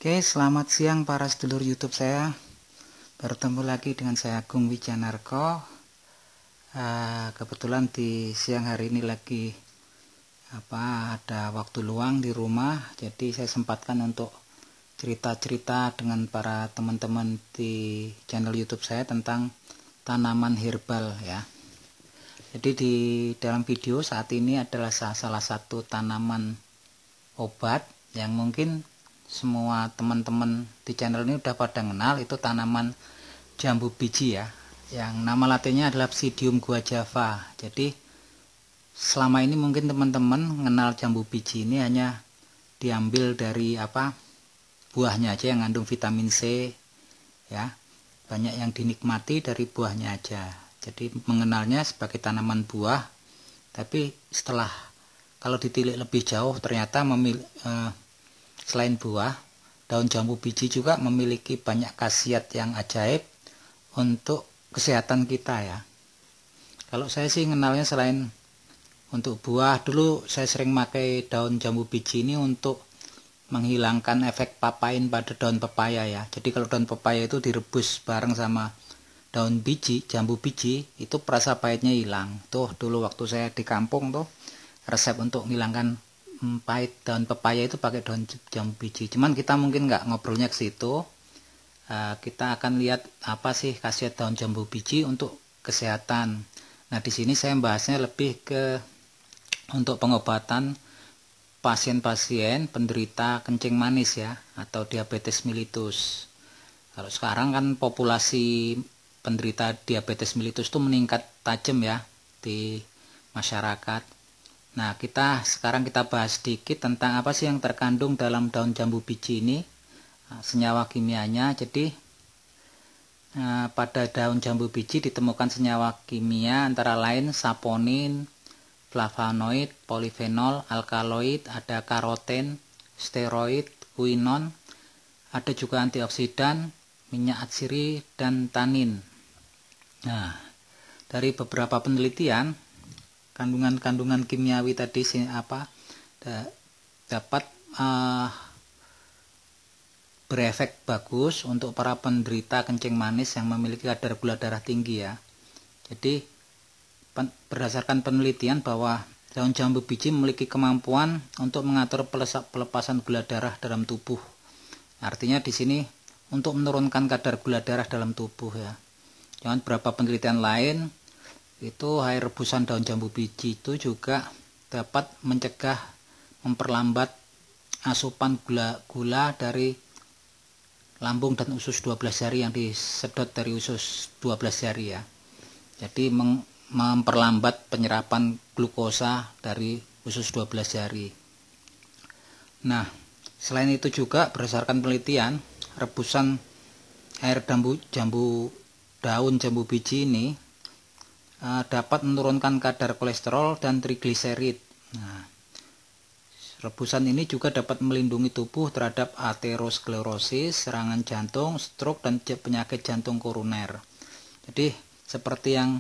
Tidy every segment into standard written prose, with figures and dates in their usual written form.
Oke, selamat siang para sedulur YouTube saya. Bertemu lagi dengan saya Agung Wijanarko. Kebetulan di siang hari ini lagi ada waktu luang di rumah, jadi saya sempatkan untuk cerita-cerita dengan para teman-teman di channel YouTube saya tentang tanaman herbal ya. Jadi di dalam video saat ini adalah salah satu tanaman obat yang mungkin semua teman-teman di channel ini udah pada kenal, itu tanaman jambu biji ya, yang nama latinnya adalah Psidium guajava. Jadi selama ini mungkin teman-teman mengenal jambu biji ini hanya diambil dari buahnya aja yang mengandung vitamin C ya, banyak yang dinikmati dari buahnya aja, jadi mengenalnya sebagai tanaman buah. Tapi setelah kalau ditilik lebih jauh, ternyata selain buah, daun jambu biji juga memiliki banyak khasiat yang ajaib untuk kesehatan kita ya. Kalau saya sih kenalnya selain untuk buah, dulu saya sering pakai daun jambu biji ini untuk menghilangkan efek papain pada daun pepaya ya. Jadi kalau daun pepaya itu direbus bareng sama daun biji, jambu biji, itu perasa pahitnya hilang. Tuh dulu waktu saya di kampung tuh, resep untuk menghilangkan pahit daun pepaya itu pakai daun jambu biji. Cuman kita mungkin nggak ngobrolnya ke situ. Kita akan lihat apa sih khasiat daun jambu biji untuk kesehatan. Nah, di sini saya membahasnya lebih ke untuk pengobatan pasien-pasien penderita kencing manis ya, atau diabetes mellitus. Kalau sekarang kan populasi penderita diabetes mellitus itu meningkat tajam ya di masyarakat. Nah, sekarang kita bahas sedikit tentang apa sih yang terkandung dalam daun jambu biji ini, senyawa kimianya. Jadi pada daun jambu biji ditemukan senyawa kimia antara lain saponin, flavonoid, polifenol, alkaloid, ada karoten, steroid, quinone, ada juga antioksidan, minyak atsiri, dan tanin. Nah, dari beberapa penelitian, kandungan-kandungan kimiawi tadi dapat berefek bagus untuk para penderita kencing manis yang memiliki kadar gula darah tinggi ya. Jadi berdasarkan penelitian bahwa daun jambu biji memiliki kemampuan untuk mengatur pelepasan gula darah dalam tubuh. Artinya di sini untuk menurunkan kadar gula darah dalam tubuh ya. Jangan beberapa penelitian lain itu air rebusan daun jambu biji itu juga dapat memperlambat asupan gula dari lambung dan usus 12 jari yang disedot dari usus 12 jari ya. Jadi memperlambat penyerapan glukosa dari usus 12 jari. Nah, selain itu juga berdasarkan penelitian, rebusan air daun jambu biji ini dapat menurunkan kadar kolesterol dan trigliserid. Nah, rebusan ini juga dapat melindungi tubuh terhadap aterosklerosis, serangan jantung, stroke, dan penyakit jantung koroner. Jadi seperti yang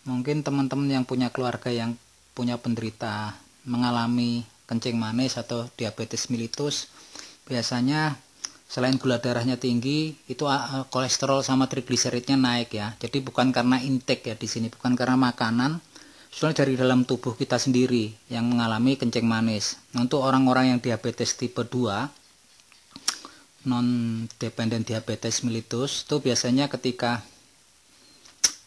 mungkin teman-teman yang punya keluarga yang punya penderita mengalami kencing manis atau diabetes mellitus, biasanya selain gula darahnya tinggi, itu kolesterol sama trigliseridnya naik ya. Jadi bukan karena intake ya di sini, bukan karena makanan, soalnya dari dalam tubuh kita sendiri yang mengalami kencing manis. Nah, untuk orang-orang yang diabetes tipe 2, non-dependent diabetes mellitus, itu biasanya ketika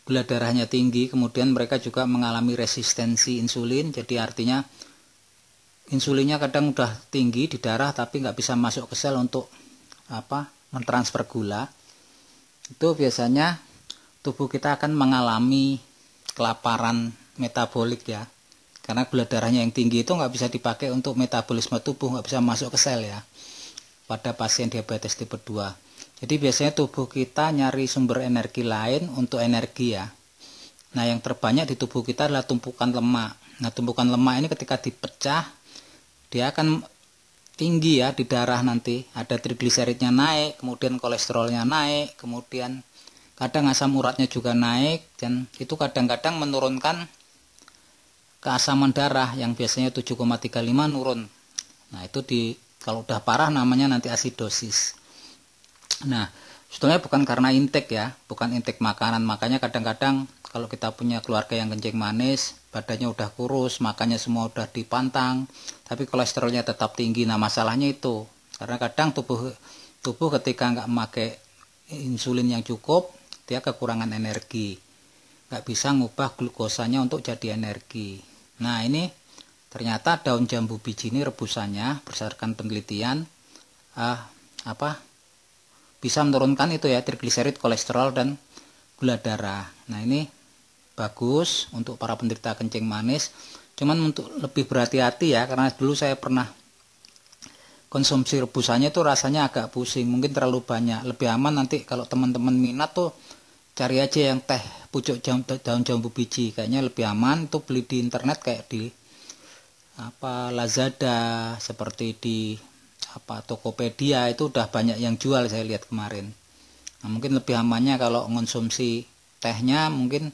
gula darahnya tinggi, kemudian mereka juga mengalami resistensi insulin. Jadi artinya insulinnya kadang udah tinggi di darah tapi nggak bisa masuk ke sel untuk mentransfer gula. Itu biasanya tubuh kita akan mengalami kelaparan metabolik ya, karena gula darahnya yang tinggi itu nggak bisa dipakai untuk metabolisme tubuh, nggak bisa masuk ke sel ya pada pasien diabetes tipe 2. Jadi biasanya tubuh kita nyari sumber energi lain untuk energi ya. Nah, yang terbanyak di tubuh kita adalah tumpukan lemak. Nah, tumpukan lemak ini ketika dipecah, dia akan tinggi ya di darah, nanti ada trigliseridnya naik, kemudian kolesterolnya naik, kemudian kadang asam uratnya juga naik, dan itu kadang-kadang menurunkan keasaman darah yang biasanya 7,35 nurun. Nah, itu Kalau udah parah namanya nanti asidosis. Nah, sebetulnya bukan karena intake ya, bukan intake makanan. Makanya kadang-kadang kalau kita punya keluarga yang kencing manis, badannya udah kurus, makannya semua udah dipantang, tapi kolesterolnya tetap tinggi. Nah, masalahnya itu karena kadang tubuh ketika nggak memakai insulin yang cukup, dia kekurangan energi, nggak bisa ngubah glukosanya untuk jadi energi. Nah, ini ternyata daun jambu biji ini rebusannya berdasarkan penelitian bisa menurunkan itu ya, trigliserid, kolesterol, dan gula darah. Nah, ini bagus untuk para penderita kencing manis. Cuman untuk lebih berhati-hati ya, karena dulu saya pernah konsumsi rebusannya itu rasanya agak pusing, mungkin terlalu banyak. Lebih aman nanti kalau teman-teman minat tuh cari aja yang teh pucuk daun jambu biji, kayaknya lebih aman. Itu beli di internet kayak di Lazada, seperti di Tokopedia, itu udah banyak yang jual, saya lihat kemarin. Nah, mungkin lebih amannya kalau mengonsumsi tehnya mungkin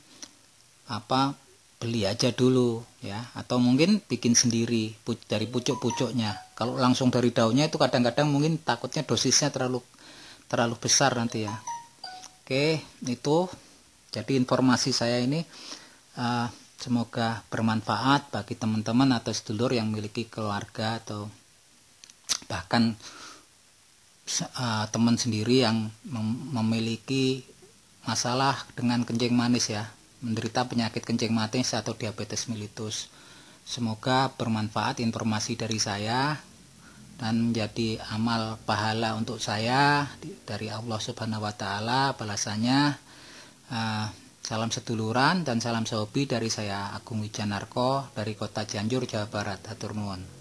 beli aja dulu ya, atau mungkin bikin sendiri dari pucuk-pucuknya. Kalau langsung dari daunnya itu kadang-kadang mungkin takutnya dosisnya terlalu besar nanti ya. Oke, itu jadi informasi saya ini semoga bermanfaat bagi teman-teman atau sedulur yang memiliki keluarga atau bahkan teman sendiri yang memiliki masalah dengan kencing manis ya, menderita penyakit kencing manis atau diabetes mellitus. Semoga bermanfaat informasi dari saya dan menjadi amal pahala untuk saya dari Allah Subhanahu wa taala balasannya. Salam seduluran dan salam sehobi dari saya, Agung Wijanarko dari Kota Cianjur, Jawa Barat. Hatur nuwun.